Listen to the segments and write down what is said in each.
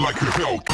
like a Hellcat.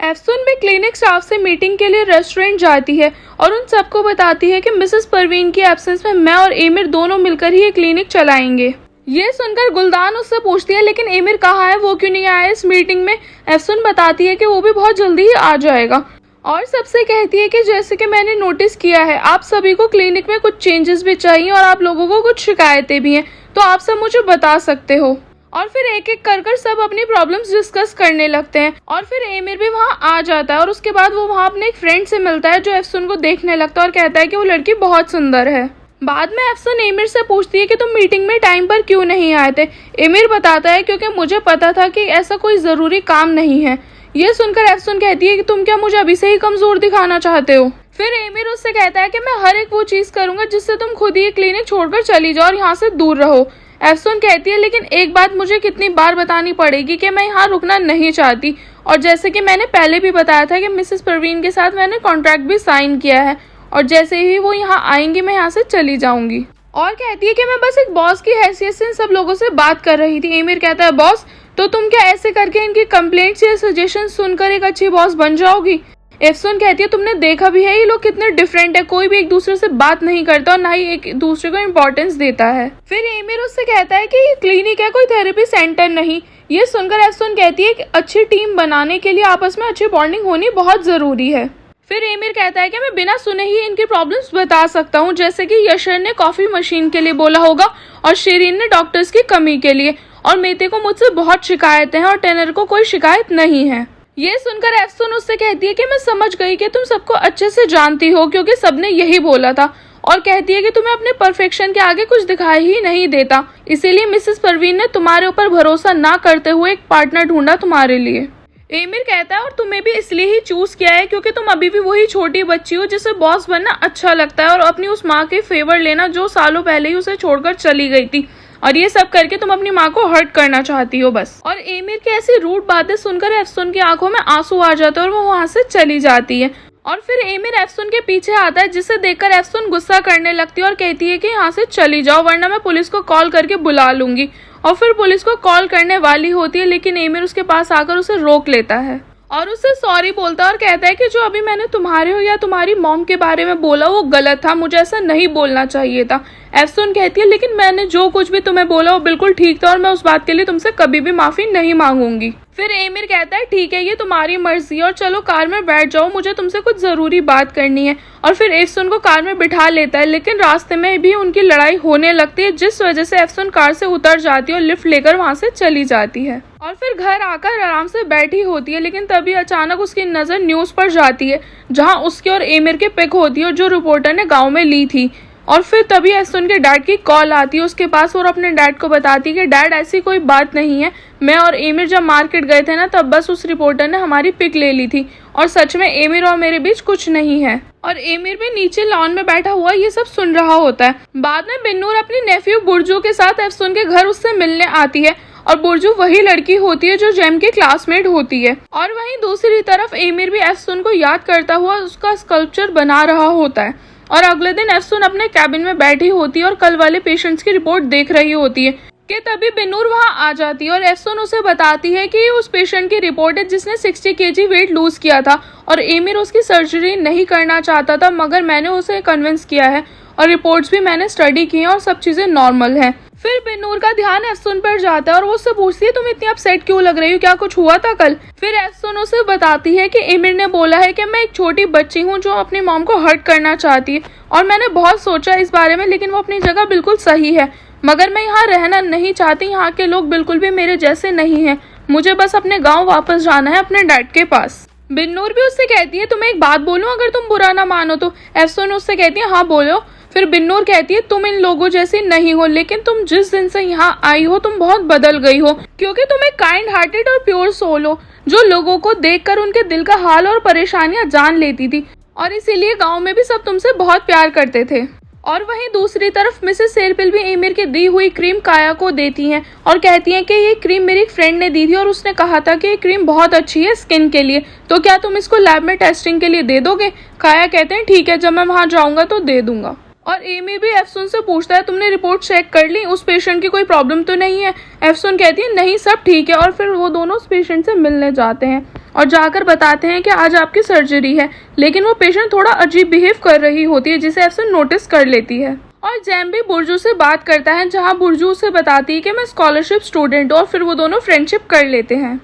एफसुन भी clinic staff से meeting के लिए रेस्टोरेंट जाती है और उन सबको बताती है कि मिसेस परवीन की एब्सेंस में मैं और एमिर दोनों मिलकर ही ये क्लिनिक चलाएंगे। ये सुनकर गुलदान उससे पूछती है लेकिन एमिर कहाँ है, वो क्यों नहीं आया इस मीटिंग में। एफसुन बताती है कि वो भी बहुत जल्दी ही आ जाएगा और सबसे कहती है कि जैसे कि मैंने नोटिस किया है आप सभी को क्लिनिक में कुछ चेंजेस भी चाहिए और आप लोगों को कुछ शिकायतें भी हैं, तो आप सब मुझे बता सकते हो। और फिर एक एक कर सब अपनी प्रॉब्लम्स डिस्कस करने लगते हैं और फिर एमिर भी वहाँ आ जाता है और उसके बाद वो वहाँ अपने एक फ्रेंड से मिलता है जो एफसुन को देखने लगता है और कहता है कि वो लड़की बहुत सुंदर है। बाद में एफसुन एमिर से पूछती है कि तुम मीटिंग में टाइम पर क्यों नहीं आए थे। एमिर बताता है क्योंकि मुझे पता था कि ऐसा कोई जरूरी काम नहीं है। ये सुनकर एफसुन कहती है कि तुम क्या मुझे अभी से ही कमजोर दिखाना चाहते हो। फिर एमिर उससे कहता है कि मैं हर एक वो चीज करूंगा जिससे तुम खुद ही क्लिनिक छोड़कर चली जाओ और यहाँ से दूर रहो। एफसुन कहती है लेकिन एक बात मुझे कितनी बार बतानी पड़ेगी कि मैं यहाँ रुकना नहीं चाहती और जैसे कि मैंने पहले भी बताया था कि मिसेस परवीन के साथ मैंने कॉन्ट्रैक्ट भी साइन किया है और जैसे ही वो यहाँ आएंगी मैं यहाँ से चली जाऊंगी। और कहती है कि मैं बस एक बॉस की हैसियत से इन सब लोगों से बात कर रही थी। एमिर कहता है बॉस, तो तुम क्या ऐसे करके इनकी कंप्लेंट्स या सजेशन सुनकर एक अच्छी बॉस बन जाओगी। एफसुन कहती है तुमने देखा भी है ये लोग कितने डिफरेंट है, कोई भी एक दूसरे से बात नहीं करता और ना ही एक दूसरे को इम्पोर्टेंस देता है। फिर एमिर उससे कहता है कि ये क्लिनिक है, कोई थेरेपी सेंटर नहीं। ये सुनकर एफसुन कहती है कि अच्छी टीम बनाने के लिए आपस में अच्छी बॉन्डिंग होनी बहुत जरूरी है। फिर एमिर कहता है कि मैं बिना सुने ही इनकी प्रॉब्लम्स बता सकता हूँ, जैसे कि यशर ने कॉफी मशीन के लिए बोला होगा और शिरीन ने डॉक्टर्स की कमी के लिए और मेते को मुझसे बहुत शिकायतें हैं और टेनर को कोई शिकायत नहीं है। ये सुनकर एफसुन उससे कहती है कि मैं समझ गई कि तुम सबको अच्छे से जानती हो क्योंकि सबने यही बोला था और कहती है कि तुम्हें अपने परफेक्शन के आगे कुछ दिखाई ही नहीं देता, इसीलिए मिसेस परवीन ने तुम्हारे ऊपर भरोसा ना करते हुए एक पार्टनर ढूंढा तुम्हारे लिए। एमिर कहता है और तुम्हें भी इसलिए ही चूज किया है क्योंकि तुम अभी भी वही छोटी बच्ची हो जिसे बॉस बनना अच्छा लगता है और अपनी उस माँ के फेवर लेना जो सालों पहले ही उसे छोड़कर चली गई थी और ये सब करके तुम अपनी माँ को हर्ट करना चाहती हो बस। और एमिर की ऐसी रूड बातें सुनकर एफसुन की आंखों में आंसू आ जाते हैं और वो वहाँ से चली जाती है। और फिर एमिर एफसुन के पीछे आता है जिसे देखकर एफसुन गुस्सा करने लगती है और कहती है कि यहाँ से चली जाओ वरना मैं पुलिस को कॉल करके बुला लूंगी। और फिर पुलिस को कॉल करने वाली होती है लेकिन एमिर उसके पास आकर उसे रोक लेता है और उससे सॉरी बोलता है और कहता है कि जो अभी मैंने तुम्हारे हो या तुम्हारी मॉम के बारे में बोला वो गलत था, मुझे ऐसा नहीं बोलना चाहिए था। एफसुन कहती है लेकिन मैंने जो कुछ भी तुम्हें बोला वो बिल्कुल ठीक था और मैं उस बात के लिए तुमसे कभी भी माफी नहीं मांगूंगी। फिर एमिर कहता है ठीक है ये तुम्हारी मर्जी और चलो कार में बैठ जाओ, मुझे तुमसे कुछ जरूरी बात करनी है। और फिर एफसुन को कार में बिठा लेता है लेकिन रास्ते में भी उनकी लड़ाई होने लगती है जिस वजह से एफसुन कार से उतर जाती है और लिफ्ट लेकर वहाँ से चली जाती है और फिर घर आकर आराम से बैठी होती है। लेकिन तभी अचानक उसकी नजर न्यूज पर जाती है जहाँ उसके और एमिर के पिक होती है जो रिपोर्टर ने गाँव में ली थी। और फिर तभी एफसुन के डैड की कॉल आती है उसके पास और अपने डैड को बताती है कि डैड ऐसी कोई बात नहीं है, मैं और एमिर जब मार्केट गए थे ना तब बस उस रिपोर्टर ने हमारी पिक ले ली थी और सच में एमिर और मेरे बीच कुछ नहीं है। और एमिर भी नीचे लॉन में बैठा हुआ ये सब सुन रहा होता है। बाद में बिन्नूर अपनी नेफ्यू बुर्जू के साथ एफसुन के घर उससे मिलने आती है और बुर्जू वही लड़की होती है जो जेम की क्लासमेट होती है। और वहीं दूसरी तरफ एमिर भी एफसुन को याद करता हुआ उसका स्कल्पचर बना रहा होता है। और अगले दिन एफसुन अपने कैबिन में बैठी होती है और कल वाले पेशेंट्स की रिपोर्ट देख रही होती है कि तभी बिन्नूर वहां आ जाती है और एफसुन उसे बताती है कि उस पेशेंट की रिपोर्ट है जिसने 60 kg वेट लूज किया था और एमिर उसकी सर्जरी नहीं करना चाहता था मगर मैंने उसे कन्विंस किया है और रिपोर्ट्स भी मैंने स्टडी की हैं और सब चीजें नॉर्मल हैं। फिर बिन्नूर का ध्यान एफसुन पर जाता है और वो उससे पूछती है तुम इतनी अपसेट क्यों लग रही हो, क्या कुछ हुआ था कल। फिर एफसुन उसे बताती है कि एमिर ने बोला है कि मैं एक छोटी बच्ची हूँ जो अपनी मॉम को हर्ट करना चाहती है और मैंने बहुत सोचा इस बारे में लेकिन वो अपनी जगह बिल्कुल सही है मगर मैं यहाँ रहना नहीं चाहती, यहाँ के लोग बिल्कुल भी मेरे जैसे नहीं है, मुझे बस अपने गाँव वापस जाना है अपने डैड के पास। बिन्नूर भी उससे कहती है तुम्हें एक बात बोलूं अगर तुम बुरा ना मानो तो। एफसुन उससे कहती है हाँ बोलो। फिर बिन्नूर कहती है तुम इन लोगों जैसी नहीं हो लेकिन तुम जिस दिन से यहाँ आई हो तुम बहुत बदल गई हो क्योंकि तुम एक काइंड हार्टेड और प्योर सोल हो जो लोगों को देखकर उनके दिल का हाल और परेशानियां जान लेती थी और इसीलिए गांव में भी सब तुमसे बहुत प्यार करते थे। और वहीं दूसरी तरफ मिसेस सेरपिल भी एमिर की दी हुई क्रीम काया को देती हैं और कहती हैं कि ये क्रीम मेरी एक फ्रेंड ने दी थी और उसने कहा था कि ये क्रीम बहुत अच्छी है स्किन के लिए, तो क्या तुम इसको लैब में टेस्टिंग के लिए दे दोगे। काया कहते हैं ठीक है, जब मैं वहां जाऊंगा तो दे दूंगा। और एमिर भी एफसुन से पूछता है तुमने रिपोर्ट चेक कर ली, उस पेशेंट की कोई प्रॉब्लम तो नहीं है। एफसुन कहती है नहीं सब ठीक है। और फिर वो दोनों उस पेशेंट से मिलने जाते हैं और जाकर बताते हैं कि आज आपकी सर्जरी है, लेकिन वो पेशेंट थोड़ा अजीब बिहेव कर रही होती है जिसे एफसुन नोटिस कर लेती है। और जैम भी बुर्जू से बात करता है जहाँ बुर्जू उसे बताती है कि मैं स्कॉलरशिप स्टूडेंट हूँ और फिर वो दोनों फ्रेंडशिप कर लेते हैं।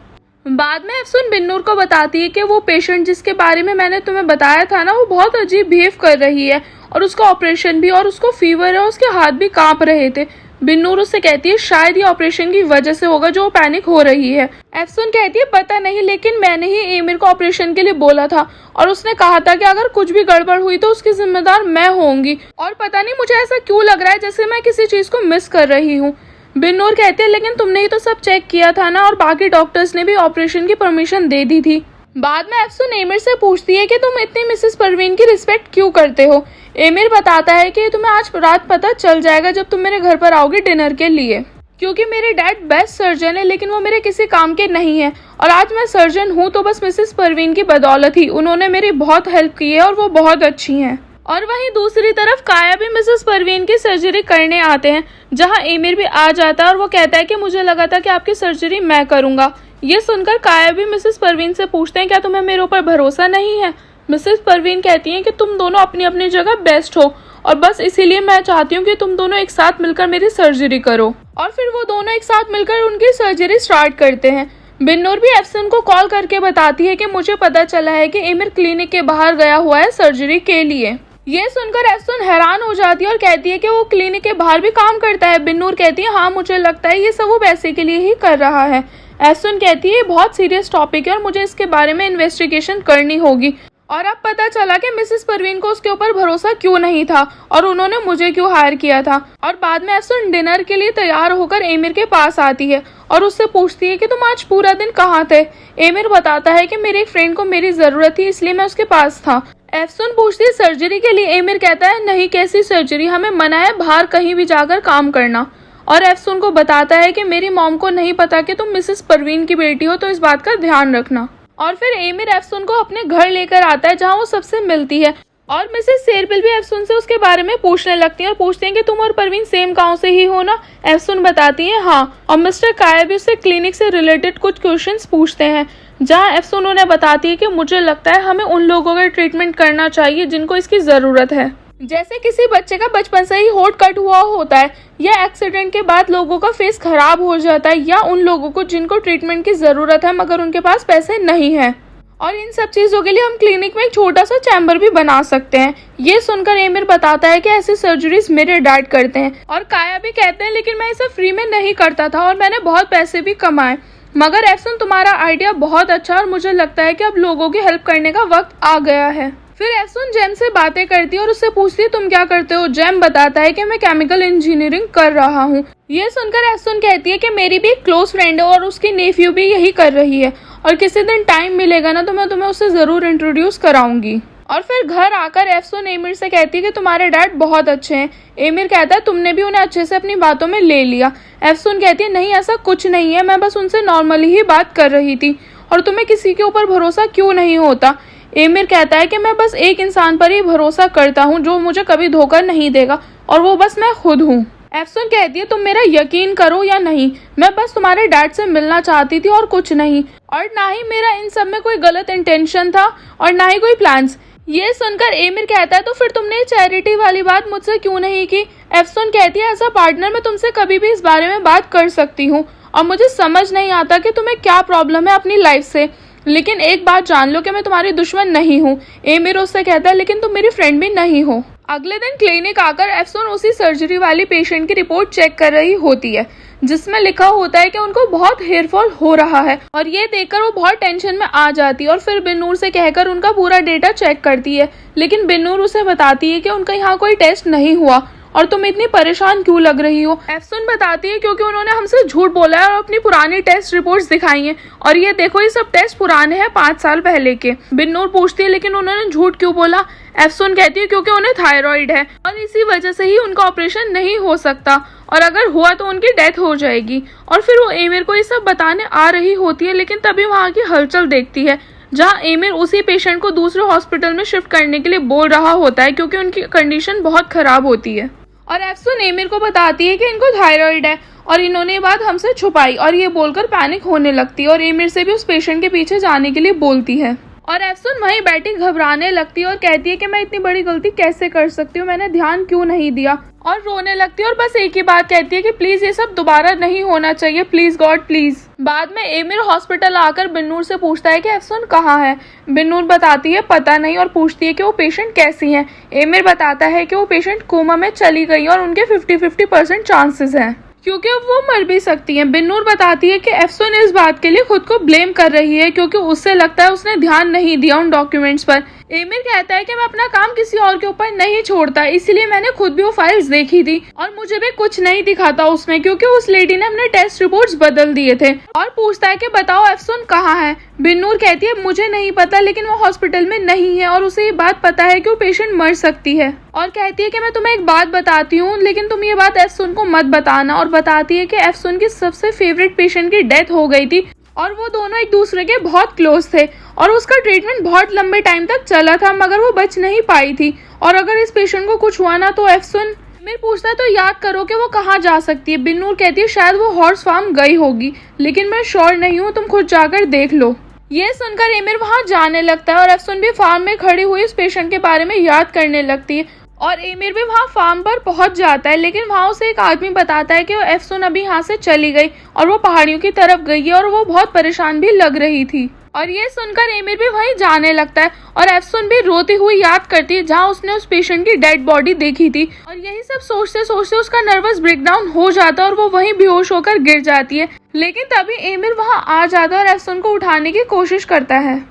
बाद में एफसुन बिन्नूर को बताती है कि वो पेशेंट जिसके बारे में मैंने तुम्हें बताया था ना, वो बहुत अजीब बिहेव कर रही है और उसका ऑपरेशन भी और उसको फीवर है, उसके हाथ भी कांप रहे थे। बिन्नूर उससे कहती है शायद ये ऑपरेशन की वजह से होगा जो पैनिक हो रही है। एफसुन कहती है पता नहीं, लेकिन मैंने ही एमिर को ऑपरेशन के लिए बोला था और उसने कहा था कि अगर कुछ भी गड़बड़ हुई तो उसकी जिम्मेदार मैं होंगी, और पता नहीं मुझे ऐसा क्यों लग रहा है जैसे मैं किसी चीज को मिस कर रही हूँ। बिन्नूर कहते हैं लेकिन तुमने ही तो सब चेक किया था ना, और बाकी डॉक्टर्स ने भी ऑपरेशन की परमिशन दे दी थी। बाद में एफसुन एमिर से पूछती है कि तुम इतनी मिसेस परवीन की रिस्पेक्ट क्यों करते हो। एमिर बताता है कि तुम्हें आज रात पता चल जाएगा जब तुम मेरे घर पर आओगे डिनर के लिए, क्योंकि मेरे डैड बेस्ट सर्जन है लेकिन वो मेरे किसी काम के नहीं है, और आज मैं सर्जन हूँ तो बस मिसेस परवीन की बदौलत ही। उन्होंने मेरी बहुत हेल्प की है और वो बहुत अच्छी हैं। और वहीं दूसरी तरफ काया भी मिसेस परवीन की सर्जरी करने आते हैं, जहां एमिर भी आ जाता है और वो कहता है कि मुझे लगा था कि आपकी सर्जरी मैं करूंगा। ये सुनकर काया भी मिसेस परवीन से पूछते हैं क्या तुम्हें मेरे ऊपर भरोसा नहीं है। मिसेस परवीन कहती हैं कि तुम दोनों अपनी अपनी जगह बेस्ट हो और बस इसीलिए मैं चाहती हूँ कि तुम दोनों एक साथ मिलकर मेरी सर्जरी करो। और फिर वो दोनों एक साथ मिलकर उनकी सर्जरी स्टार्ट करते हैं। बिन्नूर भी एफसन को कॉल करके बताती है कि मुझे पता चला है कि एमिर क्लिनिक के बाहर गया हुआ है सर्जरी के लिए। ये सुनकर एफसन हैरान हो जाती है और कहती है कि वो क्लिनिक के बाहर भी काम करता है। बिन्नूर कहती है हाँ मुझे लगता है ये सब वो पैसे के लिए ही कर रहा है। एफसन कहती है ये बहुत सीरियस टॉपिक है और मुझे इसके बारे में इन्वेस्टिगेशन करनी होगी। और अब पता चला कि मिसेस परवीन को उसके ऊपर भरोसा क्यों नहीं था और उन्होंने मुझे क्यों हायर किया था। और बाद में एफसन डिनर के लिए तैयार होकर एमिर के पास आती है और उससे पूछती है कि तुम आज पूरा दिन कहाँ थे। एमिर बताता है कि मेरे एक फ्रेंड को मेरी जरूरत थी इसलिए मैं उसके पास था। एफसन पूछती है सर्जरी के लिए। एमिर कहता है नहीं, कैसी सर्जरी, हमें मना है बाहर कहीं भी जाकर काम करना। और एफसन को बताता है कि मेरी मॉम को नहीं पता कि तुम मिसेस परवीन की बेटी हो, तो इस बात का ध्यान रखना। और फिर एमिर एफसन को अपने घर लेकर आता है जहाँ वो सबसे मिलती है। और मिसेस सेरपिल भी एफसन से उसके बारे में पूछने लगती हैं और पूछते हैं कि तुम और परवीन सेम गांव से ही हो ना। एफसन बताती है हाँ। और मिस्टर काया भी उससे क्लिनिक से रिलेटेड कुछ क्वेश्चंस पूछते हैं, जहाँ एफसन उन्हें बताती है कि मुझे लगता है हमें उन लोगों का ट्रीटमेंट करना चाहिए जिनको इसकी जरूरत है। जैसे किसी बच्चे का बचपन से ही होंठ कट हुआ होता है, या एक्सीडेंट के बाद लोगों का फेस खराब हो जाता है, या उन लोगों को जिनको ट्रीटमेंट की जरूरत है मगर उनके पास पैसे नहीं है। और इन सब चीजों के लिए हम क्लिनिक में एक छोटा सा चैम्बर भी बना सकते हैं। ये सुनकर एमिर बताता है कि ऐसी सर्जरीज मेरे डैड करते हैं। और काया भी कहते हैं लेकिन मैं इसे फ्री में नहीं करता था और मैंने बहुत पैसे भी कमाए। मगर एफसन तुम्हारा आइडिया बहुत अच्छा और मुझे लगता है कि अब लोगों की हेल्प करने का वक्त आ गया है। फिर एफसन जेम से बातें करती है और उससे पूछती है तुम क्या करते हो। जेम बताता है कि मैं केमिकल इंजीनियरिंग कर रहा हूँ। ये सुनकर एफसन कहती है कि मेरी भी एक क्लोज फ्रेंड है और उसकी नेफ्यू भी यही कर रही है, और किसी दिन टाइम मिलेगा ना तो मैं तुम्हें उससे जरूर इंट्रोड्यूस कराऊंगी। और फिर घर आकर एफसन एमिर से कहती है कि तुम्हारे डैड बहुत अच्छे हैं। एमिर कहता है तुमने भी उन्हें अच्छे से अपनी बातों में ले लिया। एफसन कहती है नहीं, ऐसा कुछ नहीं है, मैं बस उनसे नॉर्मली ही बात कर रही थी। और तुम्हें किसी के ऊपर भरोसा क्यों नहीं होता। एमिर कहता है कि मैं बस एक इंसान पर ही भरोसा करता हूँ जो मुझे कभी धोखा नहीं देगा, और वो बस मैं खुद हूँ। एफसन कहती है तुम मेरा यकीन करो या नहीं, मैं बस तुम्हारे डैड से मिलना चाहती थी और कुछ नहीं, और ना ही मेरा इन सब में कोई गलत इंटेंशन था और ना ही कोई प्लान्स। ये सुनकर एमिर कहता है तो फिर तुमने चैरिटी वाली बात मुझसे क्यों नहीं की। एफसन कहती है एज अ पार्टनर मैं तुमसे कभी भी इस बारे में बात कर सकती हूँ, और मुझे समझ नहीं आता कि तुम्हें क्या प्रॉब्लम है अपनी लाइफ से, लेकिन एक बात जान लो कि मैं तुम्हारी दुश्मन नहीं हूँ। एमिर उससे कहता है लेकिन तुम मेरी फ्रेंड भी नहीं हो। अगले दिन क्लिनिक आकर एफसन उसी सर्जरी वाली पेशेंट की रिपोर्ट चेक कर रही होती है, जिसमें लिखा होता है कि उनको बहुत हेयर फॉल हो रहा है। और ये देखकर वो बहुत टेंशन में आ जाती है और फिर बिन्नूर से कहकर उनका पूरा डेटा चेक करती है, लेकिन बिन्नूर उसे बताती है कि उनका यहाँ कोई टेस्ट नहीं हुआ और तुम इतनी परेशान क्यों लग रही हो। एफसुन बताती है क्योंकि उन्होंने हमसे झूठ बोला है और अपनी पुरानी टेस्ट रिपोर्ट्स दिखाई हैं और ये देखो ये सब टेस्ट पुराने हैं 5 साल पहले के। बिन्नूर पूछती है लेकिन उन्होंने झूठ क्यों बोला। एफसुन कहती है क्योंकि उन्हें थायराइड है और इसी वजह से ही उनका ऑपरेशन नहीं हो सकता और अगर हुआ तो उनकी डेथ हो जाएगी। और फिर वो एमिर को ये सब बताने आ रही होती है लेकिन तभी वहाँ की हलचल देखती है जहाँ एमिर उसी पेशेंट को दूसरे हॉस्पिटल में शिफ्ट करने के लिए बोल रहा होता है क्योंकि उनकी कंडीशन बहुत खराब होती है। और एफसुन एमिर को बताती है कि इनको थायराइड है और इन्होंने ये बात हमसे छुपाई और ये बोलकर पैनिक होने लगती है और एमिर से भी उस पेशेंट के पीछे जाने के लिए बोलती है। और एफसुन वहीं बैठी घबराने लगती है और कहती है कि मैं इतनी बड़ी गलती कैसे कर सकती हूँ, मैंने ध्यान क्यों नहीं दिया, और रोने लगती है और बस एक ही बात कहती है कि प्लीज ये सब दोबारा नहीं होना चाहिए, प्लीज गॉड प्लीज। बाद में एमिर हॉस्पिटल आकर बिन्नूर से पूछता है कि एफसुन कहाँ है। बिन्नूर बताती है पता नहीं और पूछती है कि वो पेशेंट कैसी है। एमिर बताता है कि वो पेशेंट कोमा में चली गई और उनके 50-50% चांसेस हैं क्योंकि वो मर भी सकती हैं। बिन्नूर बताती है कि एफसुन इस बात के लिए खुद को ब्लेम कर रही है क्योंकि उससे लगता है उसने ध्यान नहीं दिया उन डॉक्यूमेंट्स पर। एमिर कहता है कि मैं अपना काम किसी और के ऊपर नहीं छोड़ता, इसलिए मैंने खुद भी वो फाइल्स देखी थी और मुझे भी कुछ नहीं दिखाता उसमें क्योंकि उस लेडी ने अपने टेस्ट रिपोर्ट्स बदल दिए थे। और पूछता है कि बताओ एफसुन कहाँ है। बिन्नूर कहती है मुझे नहीं पता लेकिन वो हॉस्पिटल में नहीं है और उसे ये बात पता है कि वो पेशेंट मर सकती है। और कहती है कि मैं तुम्हें एक बात बताती हूँ लेकिन तुम ये बात एफसुन को मत बताना। और बताती है कि एफसुन की सबसे फेवरेट पेशेंट की डेथ हो गई थी और वो दोनों एक दूसरे के बहुत क्लोज थे और उसका ट्रीटमेंट बहुत लंबे टाइम तक चला था मगर वो बच नहीं पाई थी और अगर इस पेशेंट को कुछ हुआ ना तो एफसुन। एमिर पूछता है तो याद करो कि वो कहाँ जा सकती है। बिन्नूर कहती है शायद वो हॉर्स फार्म गई होगी लेकिन मैं श्योर नहीं हूँ, तुम खुद जाकर देख लो। ये सुनकर एमिर वहाँ जाने लगता है और एफसुन भी फार्म में खड़ी हुई उस पेशेंट के बारे में याद करने लगती है और एमिर भी वहाँ फार्म पर पहुँच जाता है लेकिन वहाँ उसे एक आदमी बताता है कि वो एफसुन अभी यहाँ से चली गई और वो पहाड़ियों की तरफ गई है और वो बहुत परेशान भी लग रही थी। और ये सुनकर एमिर भी वहीं जाने लगता है और एफसुन भी रोती हुई याद करती है जहाँ उसने उस पेशेंट की डेड बॉडी देखी थी और यही सब सोचते सोचते उसका नर्वस ब्रेकडाउन हो जाता है और वो वहीं बेहोश होकर गिर जाती है। लेकिन तभी एमिर वहाँ आ जाता है और एफसुन को उठाने की कोशिश करता है।